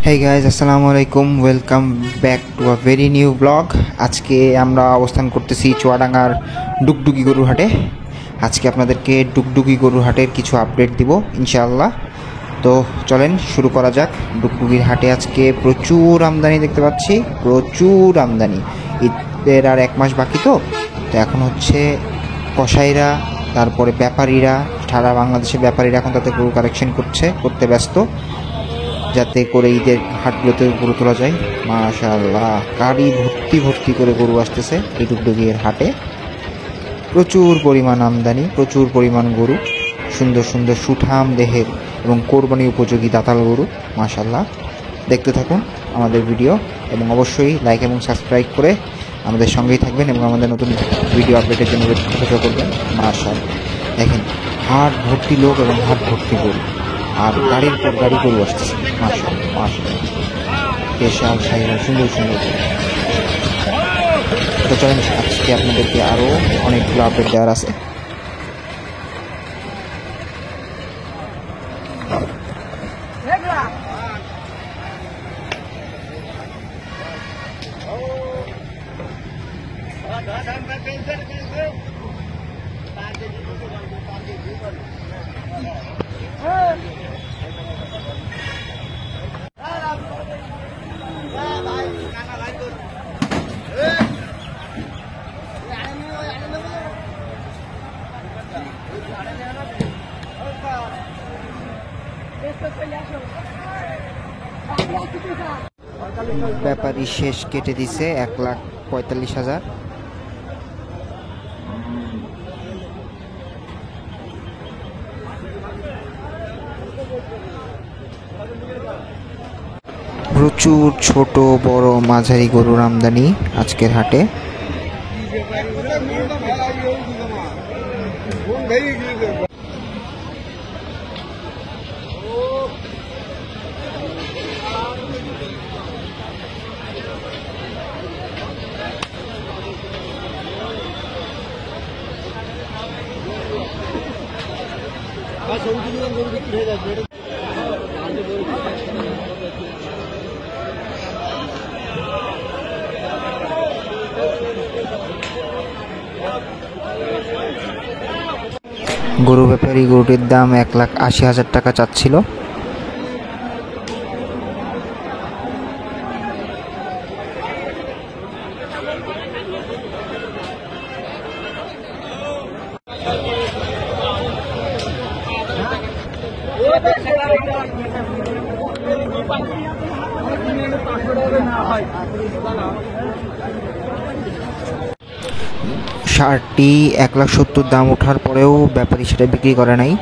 Hey guys, আসসালামু আলাইকুম। Welcome back to a very new blog. আজকে আমরা অবস্থান করতেছি চুয়াডাঙ্গার ডুগডুগি গরুর হাটে। আজকে আপনাদেরকে ডুগডুগি গরুর হাটের কিছু আপডেট দিব ইনশাআল্লাহ। তো চলেন শুরু করা যাক। ডুগডুগির হাটে আজকে প্রচুর আমদানি দেখতে পাচ্ছি, প্রচুর আমদানি। ঈদের আর 1 মাস বাকি, তো এখন হচ্ছে কসাইরা, তারপরে ব্যাপারীরা, সারা বাংলাদেশের ব্যাপারীরা এখন তাদের গরু কালেকশন করতে ব্যস্ত, যাতে করে ঈদের হাটগুলোতে গরু তোলা যায়। মাশাআল্লাহ, গাড়ি ভর্তি ভর্তি করে গরু আসতেছে এই ডুগডুগির হাটে। প্রচুর পরিমাণ আমদানি, প্রচুর পরিমাণ গরু, সুন্দর সুন্দর সুঠাম দেহের এবং কোরবানি উপযোগী দাতাল গরু। মাশাআল্লাহ, দেখতে থাকুন আমাদের ভিডিও এবং অবশ্যই লাইক এবং সাবস্ক্রাইব করে আমাদের সঙ্গেই থাকবেন এবং আমাদের নতুন ভিডিও আপডেটের জন্য অপেক্ষা করবেন। মাশাআল্লাহ, দেখেন হাট ভর্তি লোক এবং হাট ভর্তি গরু, আর গাড়ির পর গাড়ি গরু আসতেছে। মাশাআল্লাহ মাশাআল্লাহ, বিশাল সাইজের সুন্দর সুন্দর গরু। তো চলেন আজকে আপনাদেরকে আরও অনেকগুলো আপডেট দেওয়ার আছে। ব্যাপারী শেষ কেটে দিছে 1,45,000। প্রচুর ছোট বড় মাঝারি গরুর আমদানি আজকের হাটে। গরু ব্যাপারী গরুটির দাম 1,80,000 টাকা চাচ্ছিল। শার্টটি 1,70,000 দাম ওঠার পরেও ব্যাপারী সেটা বিক্রি করে নাই।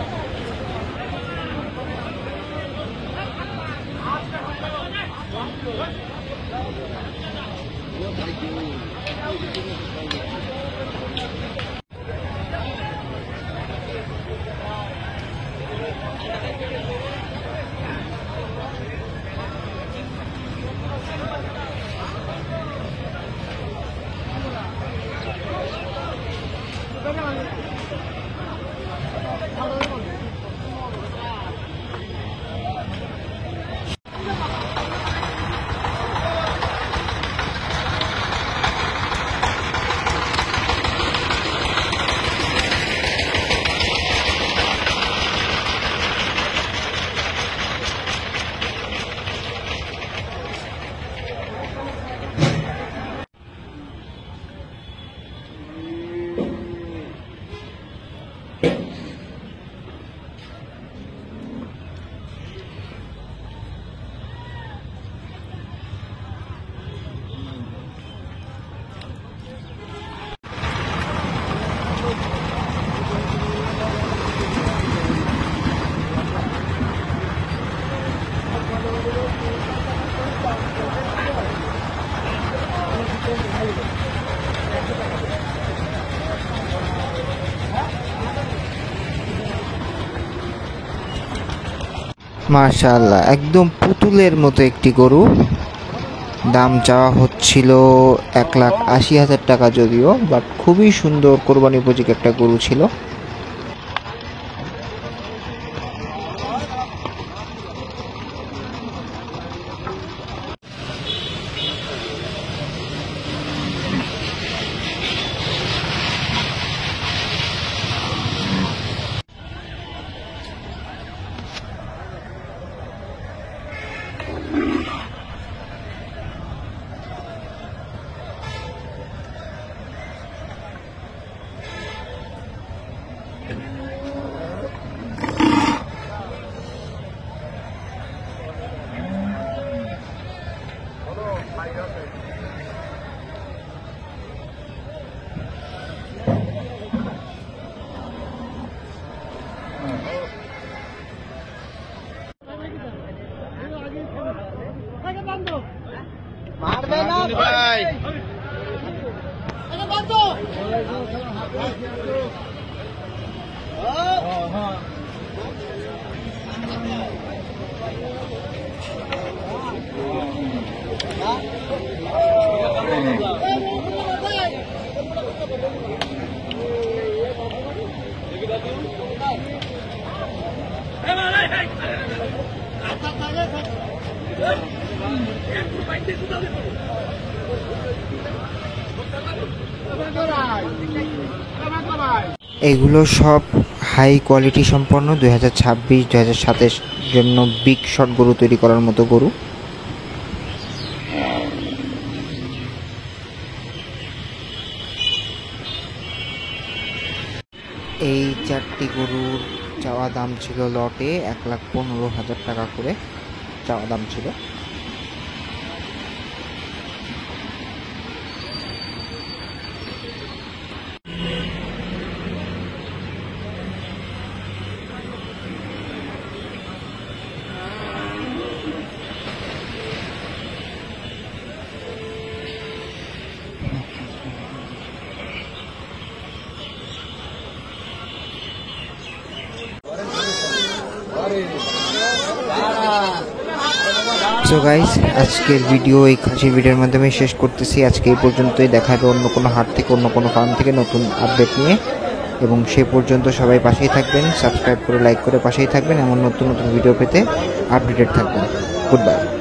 মাশাআল্লাহ, একদম পুতুলের মতো একটি গরু। দাম চাওয়া হচ্ছিল 1,80,000 টাকা, যদিও বাট খুবই সুন্দর কোরবানি উপযোগী একটা গরু ছিল। এগুলো সব হাই কোয়ালিটি সম্পন্ন 2026-2027 জন্য বিগ শট গরু তৈরি করার মতো গরু। এই 4টি গরুর চাওয়া দাম ছিল লটে 1,15,000 টাকা করে চাওয়া দাম ছিল। সো গাইস, আজকের ভিডিও এই খাসির ভিডিওর মাধ্যমে শেষ করতেছি। আজকে এই পর্যন্তই। দেখা হবে অন্য কোনো হাট থেকে, অন্য কোনো ফার্ম থেকে নতুন আপডেট নিয়ে। এবং সে পর্যন্ত সবাই পাশেই থাকবেন, সাবস্ক্রাইব করে লাইক করে পাশেই থাকবেন। এমন নতুন নতুন ভিডিও পেতে আপডেটেড থাকবেন। Good bye.